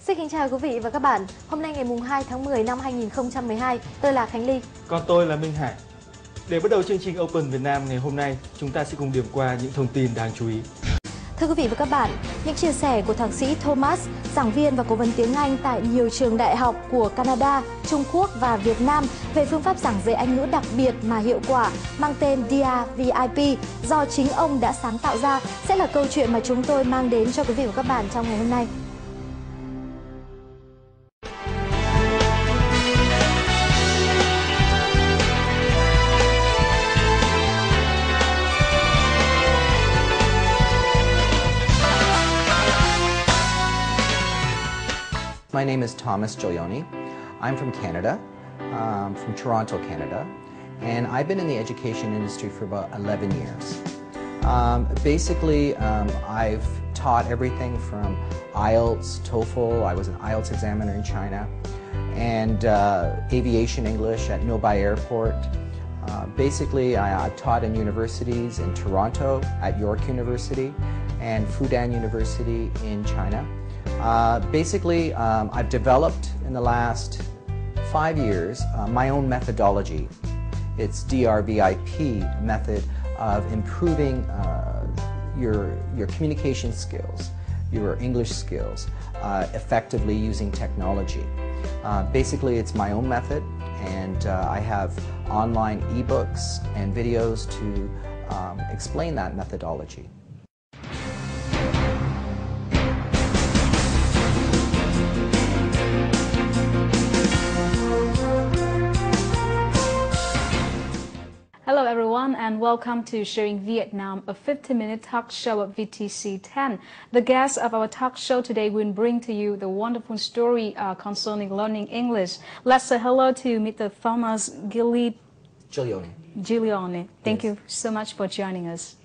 Xin kính chào quý vị và các bạn. Hôm nay ngày 2 tháng 10 năm 2012, tôi là Khánh Ly. Còn tôi là Minh Hải. Để bắt đầu chương trình Open Việt Nam ngày hôm nay, chúng ta sẽ cùng điểm qua những thông tin đáng chú ý. Thưa quý vị và các bạn, những chia sẻ của thạc sĩ Thomas, giảng viên và cố vấn tiếng Anh tại nhiều trường đại học của Canada, Trung Quốc và Việt Nam về phương pháp giảng dạy Anh ngữ đặc biệt mà hiệu quả mang tên VIP do chính ông đã sáng tạo ra sẽ là câu chuyện mà chúng tôi mang đến cho quý vị và các bạn trong ngày hôm nay. My name is Thomas Giulioni. I'm from Canada, from Toronto, Canada, and I've been in the education industry for about 11 years. Basically, I've taught everything from IELTS, TOEFL, I was an IELTS examiner in China, and aviation English at Nobai Airport. Basically, I've taught in universities in Toronto, at York University, and Fudan University in China. Basically, I've developed in the last 5 years my own methodology. It's DRVIP method of improving your communication skills, your English skills, effectively using technology. Basically, it's my own method, and I have online ebooks and videos to explain that methodology. Hello everyone and welcome to Sharing Vietnam, a 50-minute talk show at VTC 10. The guest of our talk show today will bring to you the wonderful story concerning learning English. Let's say hello to Mr. Thomas Giulioni. Thank you so much for joining us.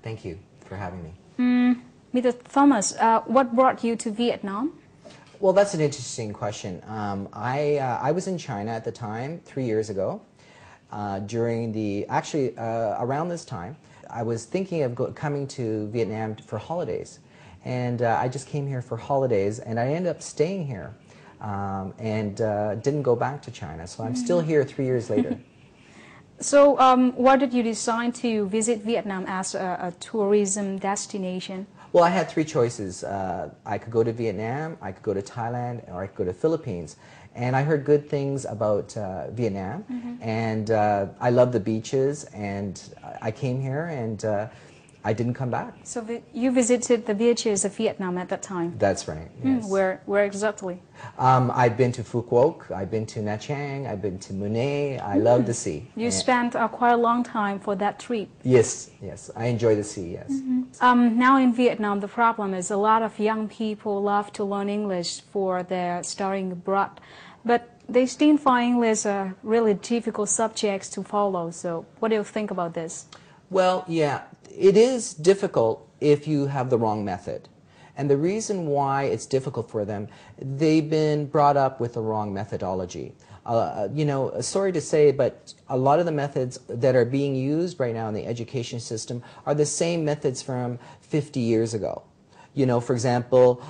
Thank you for having me. Mr. Thomas, what brought you to Vietnam? Well, that's an interesting question. I was in China at the time, 3 years ago. Around this time, I was thinking of coming to Vietnam for holidays, and I just came here for holidays, and I ended up staying here, and didn't go back to China. So I'm still here 3 years later. So, why did you decide to visit Vietnam as a tourism destination? Well, I had 3 choices. I could go to Vietnam, I could go to Thailand, or I could go to Philippines. And I heard good things about Vietnam, and I love the beaches, and I came here, and I didn't come back. So you visited the beaches of Vietnam at that time? That's right, yes. Where exactly? I've been to Phu Quoc, I've been to Nha Trang, I've been to Munay. I love the sea. You spent quite a long time for that trip. Yes, I enjoy the sea, yes. Now in Vietnam, the problem is a lot of young people love to learn English for their studying abroad, but they still find English a really difficult subject to follow. So what do you think about this? Well, yeah, it is difficult if you have the wrong method. And the reason why it's difficult for them, they've been brought up with the wrong methodology. You know, sorry to say, but a lot of the methods that are being used right now in the education system are the same methods from 50 years ago. You know, for example,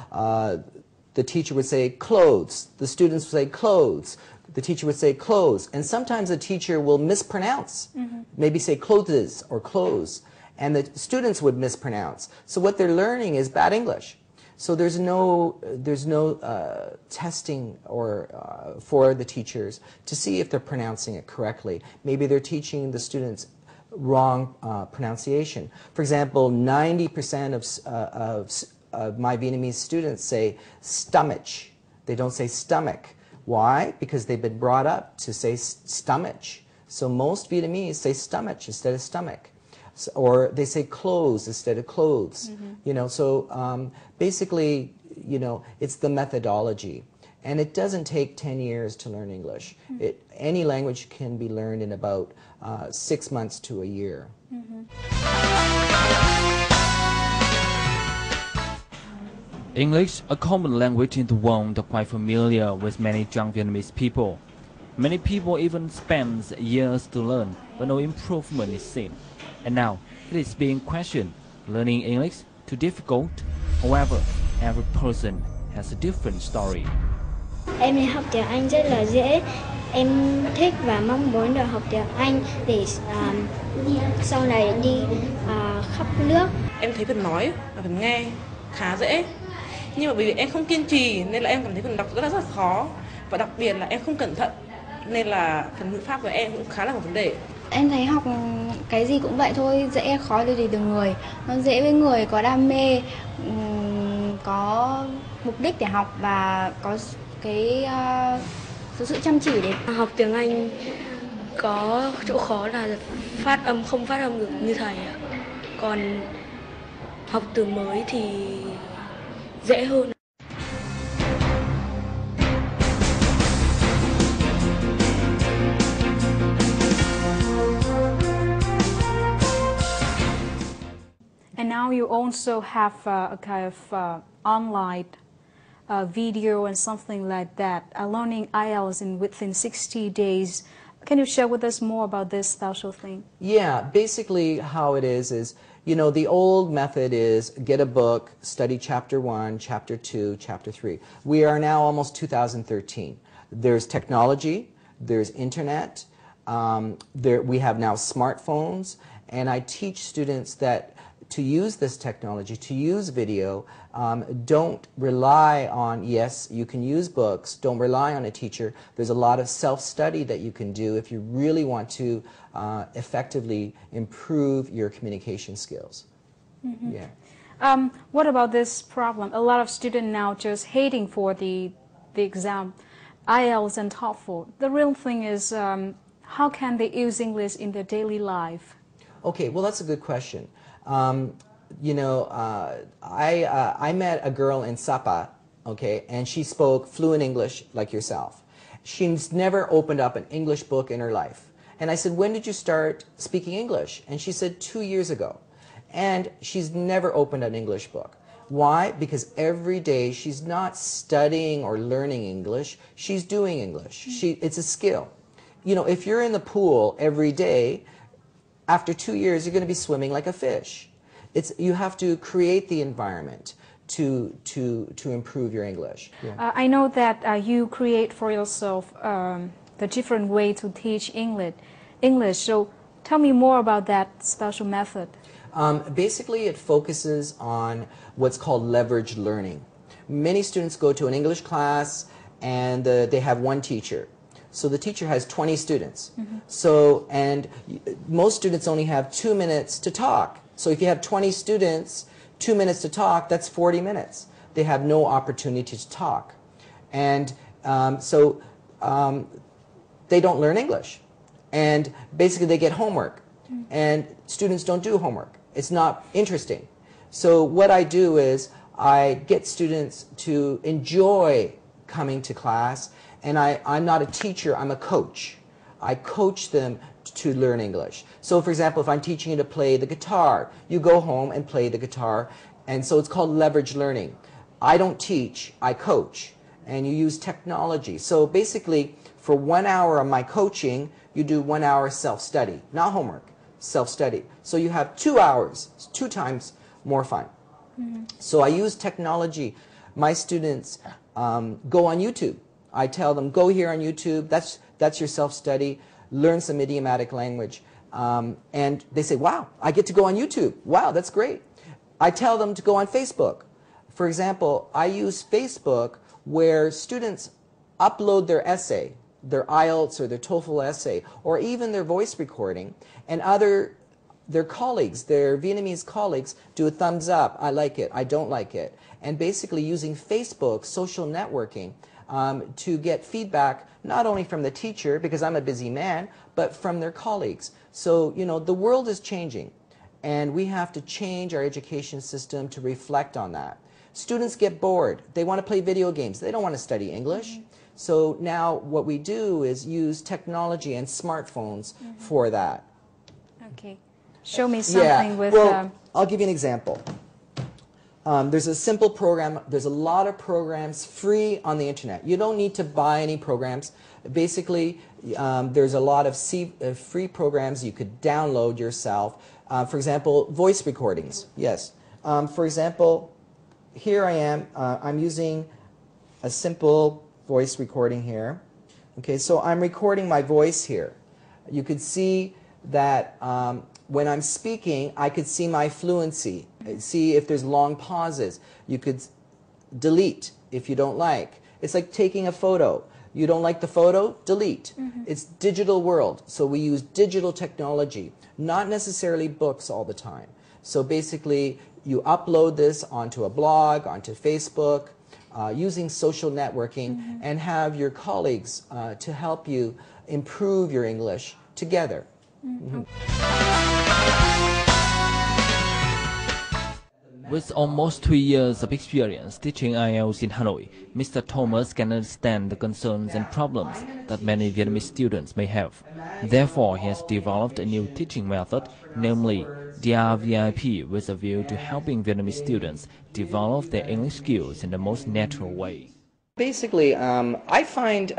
the teacher would say clothes, the students would say clothes, the teacher would say clothes, and sometimes the teacher will mispronounce, maybe say clothes or clothes, and the students would mispronounce. So what they're learning is bad English. So there's no testing or for the teachers to see if they're pronouncing it correctly. Maybe they're teaching the students wrong pronunciation. For example, 90% of my Vietnamese students say stomach. They don't say stomach. Why? Because they've been brought up to say stomach. So most Vietnamese say stomach instead of stomach. Or they say clothes instead of clothes. You know, so basically, you know, it's the methodology. And it doesn't take 10 years to learn English. Any language can be learned in about 6 months to a year. English, a common language in the world, are quite familiar with many young Vietnamese people. Many people even spend years to learn, but no improvement is seen. And now, it is being questioned, learning English too difficult? However, every person has a different story. Em thấy học tiếng Anh rất là dễ. Em thích và mong muốn được học tiếng Anh để sau này đi khắp nước. Em thấy phần nói và phần nghe khá dễ. Nhưng mà bởi vì em không kiên trì nên là em cảm thấy phần đọc rất là khó. Và đặc biệt là em không cẩn thận nên là phần ngữ pháp của em cũng khá là một vấn đề. Em thấy học cái gì cũng vậy thôi, dễ khó tùy từng người. Nó dễ với người có đam mê, có mục đích để học và có cái sự chăm chỉ để học tiếng Anh. Có chỗ khó là phát âm không phát âm được như thầy ạ. Còn học từ mới thì dễ hơn. And now you also have a kind of online video and something like that, learning IELTS within 60 days. Can you share with us more about this special thing? Yeah, basically how it is, you know, the old method is get a book, study chapter 1, chapter 2, chapter 3. We are now almost 2013. There's technology, there's internet, we have now smartphones, and I teach students that to use this technology, to use video, don't rely on, yes, you can use books, don't rely on a teacher. There's a lot of self-study that you can do if you really want to effectively improve your communication skills. Mm-hmm. Yeah. What about this problem? A lot of students now just hating for the exam, IELTS and TOEFL. The real thing is, how can they use English in their daily life? Okay, well, that's a good question. You know, I met a girl in Sapa, okay, and she spoke fluent English like yourself. She's never opened up an English book in her life. And I said, when did you start speaking English? And she said, 2 years ago. And she's never opened an English book. Why? Because every day she's not studying or learning English, she's doing English. It's a skill. You know, if you're in the pool every day, after 2 years, you're going to be swimming like a fish. You have to create the environment to improve your English. Yeah. I know that you create for yourself the different way to teach English. So tell me more about that special method. Basically, it focuses on what's called leveraged learning. Many students go to an English class and they have one teacher. So the teacher has 20 students. Mm-hmm. And most students only have 2 minutes to talk. So if you have 20 students, 2 minutes to talk, that's 40 minutes. They have no opportunity to talk. And they don't learn English. And basically they get homework. Mm-hmm. And students don't do homework. It's not interesting. So what I do is I get students to enjoy coming to class. And I'm not a teacher, I'm a coach. I coach them to learn English. So for example, if I'm teaching you to play the guitar, you go home and play the guitar. And so it's called leverage learning. I don't teach, I coach. And you use technology. So basically, for 1 hour of my coaching, you do 1 hour self-study. Not homework, self-study. So you have 2 hours, 2 times more fun. Mm-hmm. So I use technology. My students go on YouTube. I tell them, go here on YouTube, that's your self-study, learn some idiomatic language. And they say, wow, I get to go on YouTube. Wow, that's great. I tell them to go on Facebook. For example, I use Facebook where students upload their essay, their IELTS or their TOEFL essay, or even their voice recording, and their colleagues, their Vietnamese colleagues, do a thumbs up, I like it, I don't like it. And basically using Facebook, social networking, to get feedback not only from the teacher, because I'm a busy man, but from their colleagues. So, you know, the world is changing, and we have to change our education system to reflect on that. Students get bored. They want to play video games. They don't want to study English. Mm-hmm. So now what we do is use technology and smartphones for that. Okay. Show me something with... Well, I'll give you an example. There's a simple program. There's a lot of programs free on the internet. You don't need to buy any programs. Basically, there's a lot of free programs you could download yourself. For example, voice recordings. Yes. For example, here I am. I'm using a simple voice recording here. Okay, so I'm recording my voice here. You could see that when I'm speaking, I could see my fluency. See if there's long pauses. You could delete if you don't like. It's like taking a photo. You don't like the photo? Delete. It's digital world. So we use digital technology, not necessarily books all the time. So basically, you upload this onto a blog, onto Facebook, using social networking, and have your colleagues to help you improve your English together. With almost 2 years of experience teaching IELTS in Hanoi, Mr. Thomas can understand the concerns and problems that many Vietnamese students may have. Therefore, he has developed a new teaching method, namely DRVIP, with a view to helping Vietnamese students develop their English skills in the most natural way. Basically, I find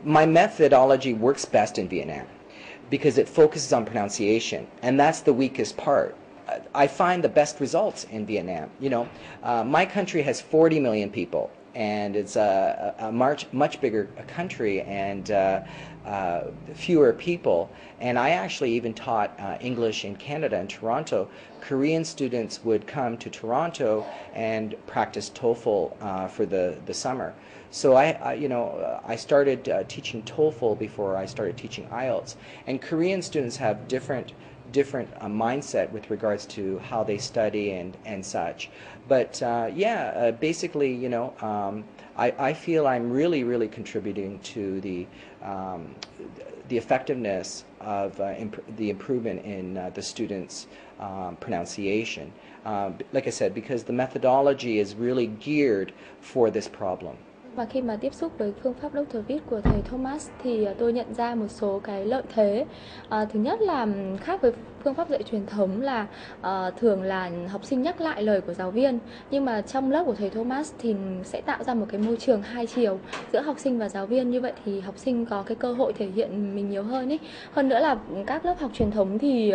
my methodology works best in Vietnam because it focuses on pronunciation, and that's the weakest part. I find the best results in Vietnam. You know, my country has 40 million people, and it's a much bigger country and fewer people. And I actually even taught English in Canada, in Toronto. Korean students would come to Toronto and practice TOEFL for the summer. So I started teaching TOEFL before I started teaching IELTS. And Korean students have different mindset with regards to how they study and such. But basically, you know, I feel I'm really contributing to the effectiveness of the improvement in the students' pronunciation. Like I said, because the methodology is really geared for this problem. Và khi mà tiếp xúc với phương pháp Dr. Viết của thầy Thomas thì tôi nhận ra một số cái lợi thế. Thứ nhất là khác với phương pháp dạy truyền thống là thường là học sinh nhắc lại lời của giáo viên, nhưng mà trong lớp của thầy Thomas thì sẽ tạo ra một cái môi trường hai chiều giữa học sinh và giáo viên. Như vậy thì học sinh có cái cơ hội thể hiện mình nhiều hơn ấy. Hơn nữa là các lớp học truyền thống thì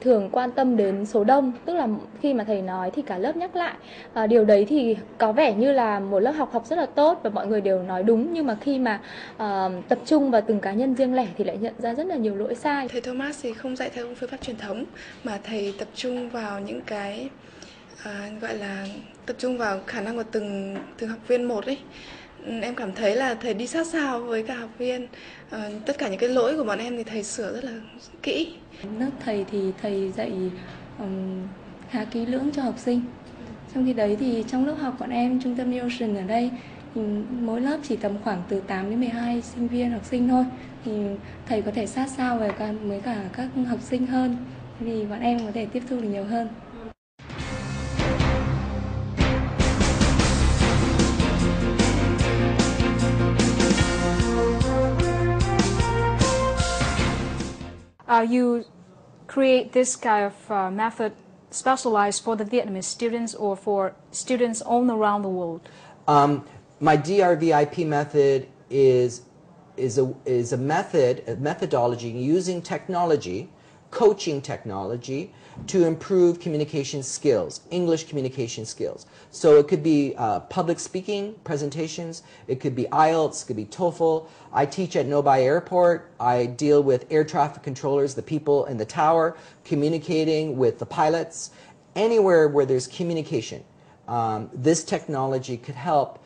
thường quan tâm đến số đông, tức là khi mà thầy nói thì cả lớp nhắc lại. Điều đấy thì có vẻ như là một lớp học rất là tốt và mọi người đều nói đúng, nhưng mà khi mà tập trung vào từng cá nhân riêng lẻ thì lại nhận ra rất là nhiều lỗi sai. Thầy Thomas thì không dạy theo phương pháp truyền thống mà thầy tập trung vào những cái gọi là tập trung vào khả năng của từng học viên một ấy. Em cảm thấy là thầy đi sát sao với cả học viên. Tất cả những cái lỗi của bọn em thì thầy sửa rất là kỹ. Lớp thầy thì thầy dạy khá kỹ lưỡng cho học sinh. Trong khi đấy thì trong lớp học bọn em, trung tâm Ocean ở đây, thì mỗi lớp chỉ tầm khoảng từ 8 đến 12 sinh viên học sinh thôi. Thì thầy có thể sát sao với cả các học sinh hơn, vì bọn em có thể tiếp thu được nhiều hơn. You create this kind of method specialized for the Vietnamese students or for students all around the world? My DRVIP method is a methodology using technology, coaching technology, to improve communication skills, English communication skills. So it could be public speaking presentations, it could be IELTS, it could be TOEFL. I teach at Nobai Airport. I deal with air traffic controllers, the people in the tower, communicating with the pilots. Anywhere where there's communication, this technology could help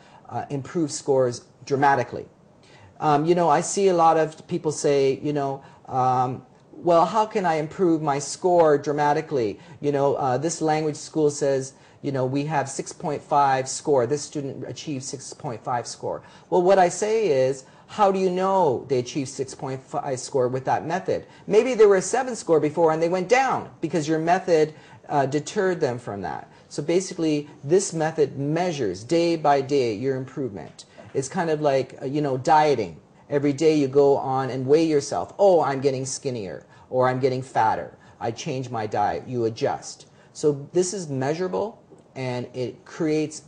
improve scores dramatically. You know, I see a lot of people say, you know, well, how can I improve my score dramatically? You know, this language school says, you know, we have 6.5 score. This student achieved 6.5 score. Well, what I say is, how do you know they achieved 6.5 score with that method? Maybe they were a 7 score before and they went down because your method deterred them from that. So basically, this method measures day by day your improvement. It's kind of like, you know, dieting. Every day you go on and weigh yourself. Oh, I'm getting skinnier, or I'm getting fatter. I change my diet. You adjust. So this is measurable, and it creates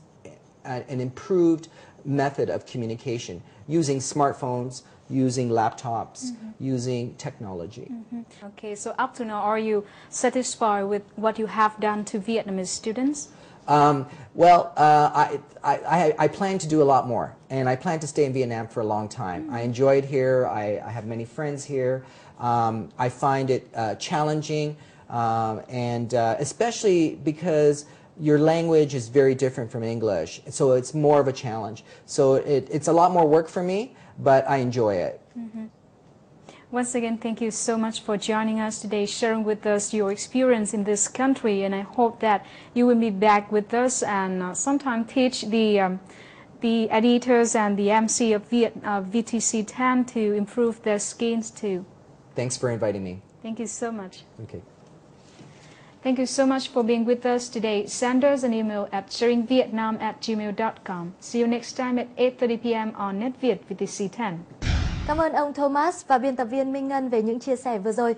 an improved method of communication using smartphones, using laptops, using technology. Okay, so up to now, are you satisfied with what you have done to Vietnamese students? I plan to do a lot more, and I plan to stay in Vietnam for a long time. I enjoy it here. I have many friends here. I find it challenging, and especially because your language is very different from English, so it's more of a challenge. So it's a lot more work for me, but I enjoy it. Once again, thank you so much for joining us today, sharing with us your experience in this country, and I hope that you will be back with us and sometime teach the editors and the MC of VTC 10 to improve their skills too. Thanks for inviting me. Thank you so much. Okay. Thank you so much for being with us today. Send us an email at sharingvietnam@gmail.com. See you next time at 8:30 p.m. on NetViet VTC 10. Cảm ơn ông Thomas và biên tập viên Minh Ngân về những chia sẻ vừa rồi.